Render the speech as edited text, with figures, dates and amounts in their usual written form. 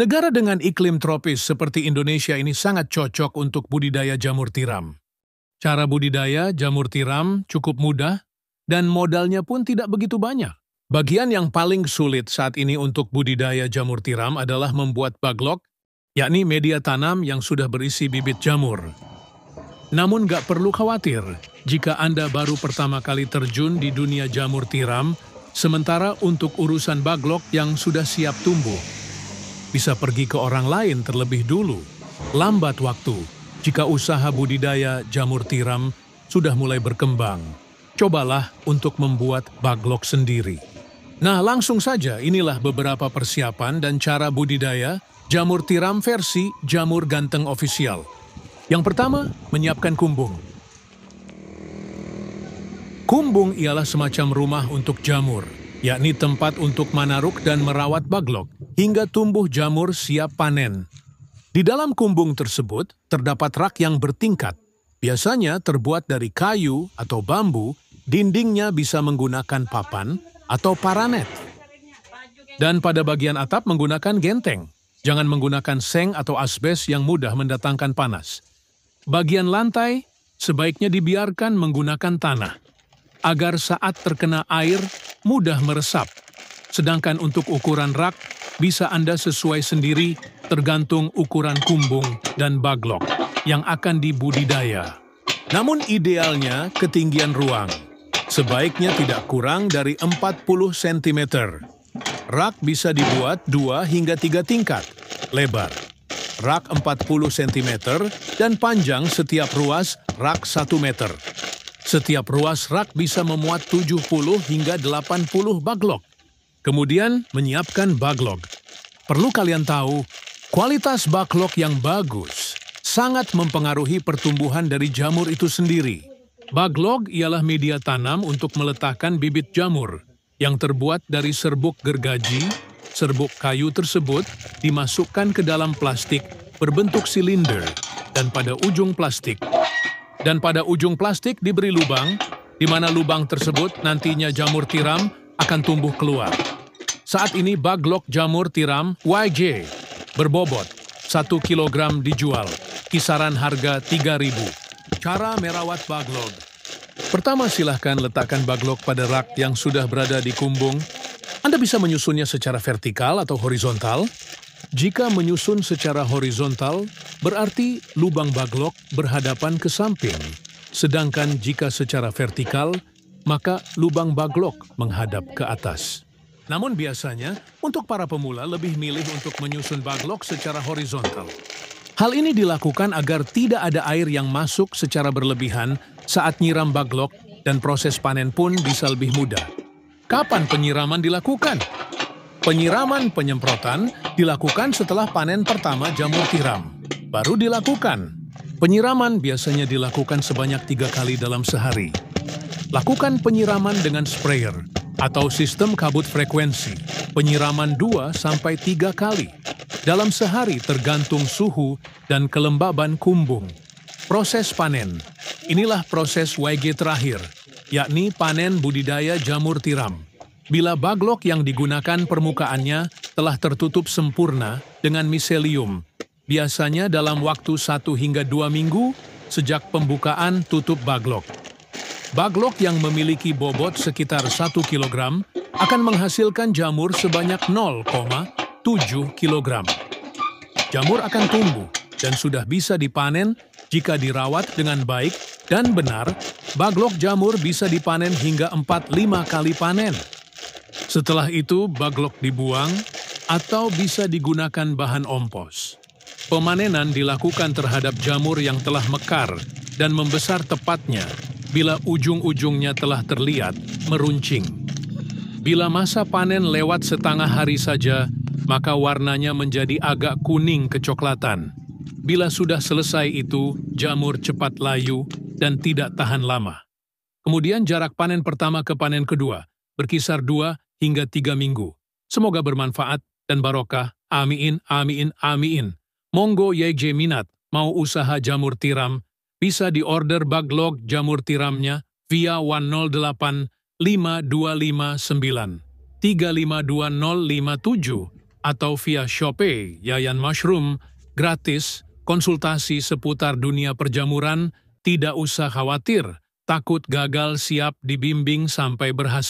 Negara dengan iklim tropis seperti Indonesia ini sangat cocok untuk budidaya jamur tiram. Cara budidaya jamur tiram cukup mudah dan modalnya pun tidak begitu banyak. Bagian yang paling sulit saat ini untuk budidaya jamur tiram adalah membuat baglok, yakni media tanam yang sudah berisi bibit jamur. Namun gak perlu khawatir jika Anda baru pertama kali terjun di dunia jamur tiram, sementara untuk urusan baglok yang sudah siap tumbuh, bisa pergi ke orang lain terlebih dulu. Lambat waktu jika usaha budidaya jamur tiram sudah mulai berkembang. Cobalah untuk membuat baglok sendiri. Nah, langsung saja inilah beberapa persiapan dan cara budidaya jamur tiram versi Jamur Ganteng Official. Yang pertama, menyiapkan kumbung. Kumbung ialah semacam rumah untuk jamur, yakni tempat untuk manaruk dan merawat baglok hingga tumbuh jamur siap panen. Di dalam kumbung tersebut terdapat rak yang bertingkat, biasanya terbuat dari kayu atau bambu, dindingnya bisa menggunakan papan atau paranet. Dan pada bagian atap menggunakan genteng, jangan menggunakan seng atau asbes yang mudah mendatangkan panas. Bagian lantai sebaiknya dibiarkan menggunakan tanah, agar saat terkena air mudah meresap. Sedangkan untuk ukuran rak, bisa Anda sesuai sendiri tergantung ukuran kumbung dan baglok yang akan dibudidaya. Namun idealnya ketinggian ruang, sebaiknya tidak kurang dari 40 cm. Rak bisa dibuat 2 hingga 3 tingkat, lebar. Rak 40 cm dan panjang setiap ruas rak 1 meter. Setiap ruas rak bisa memuat 70 hingga 80 baglok. Kemudian menyiapkan baglok. Perlu kalian tahu, kualitas baglok yang bagus sangat mempengaruhi pertumbuhan dari jamur itu sendiri. Baglok ialah media tanam untuk meletakkan bibit jamur yang terbuat dari serbuk gergaji. Serbuk kayu tersebut dimasukkan ke dalam plastik berbentuk silinder dan pada ujung plastik diberi lubang, di mana lubang tersebut nantinya jamur tiram akan tumbuh keluar. Saat ini baglok jamur tiram YJ berbobot 1 kg dijual, kisaran harga 3.000. Cara merawat baglok. Pertama, silahkan letakkan baglok pada rak yang sudah berada di kumbung. Anda bisa menyusunnya secara vertikal atau horizontal. Jika menyusun secara horizontal, berarti lubang baglok berhadapan ke samping. Sedangkan jika secara vertikal, maka lubang baglok menghadap ke atas. Namun biasanya, untuk para pemula lebih milih untuk menyusun baglok secara horizontal. Hal ini dilakukan agar tidak ada air yang masuk secara berlebihan saat nyiram baglok dan proses panen pun bisa lebih mudah. Kapan penyiraman dilakukan? Penyiraman penyemprotan dilakukan setelah panen pertama jamur tiram. Baru dilakukan. Penyiraman biasanya dilakukan sebanyak 3 kali dalam sehari. Lakukan penyiraman dengan sprayer atau sistem kabut frekuensi. Penyiraman 2-3 kali dalam sehari tergantung suhu dan kelembaban kumbung. Proses panen. Inilah proses YG terakhir, yakni panen budidaya jamur tiram. Bila baglok yang digunakan permukaannya telah tertutup sempurna dengan miselium, biasanya dalam waktu 1 hingga 2 minggu sejak pembukaan tutup baglok. Baglok yang memiliki bobot sekitar 1 kg akan menghasilkan jamur sebanyak 0,7 kg. Jamur akan tumbuh dan sudah bisa dipanen jika dirawat dengan baik dan benar. Baglok jamur bisa dipanen hingga 4-5 kali panen. Setelah itu, baglok dibuang atau bisa digunakan bahan ompos. Pemanenan dilakukan terhadap jamur yang telah mekar dan membesar tepatnya bila ujung-ujungnya telah terlihat meruncing. Bila masa panen lewat setengah hari saja, maka warnanya menjadi agak kuning kecoklatan. Bila sudah selesai itu, jamur cepat layu dan tidak tahan lama. Kemudian jarak panen pertama ke panen kedua berkisar 2 hingga 3 minggu. Semoga bermanfaat dan barokah. Amin, amin, amin. Monggo YJ minat mau usaha jamur tiram, bisa diorder baglok jamur tiramnya via 108 5259 352057 atau via Shopee Yayan Mushroom, gratis, konsultasi seputar dunia perjamuran, tidak usah khawatir, takut gagal siap dibimbing sampai berhasil.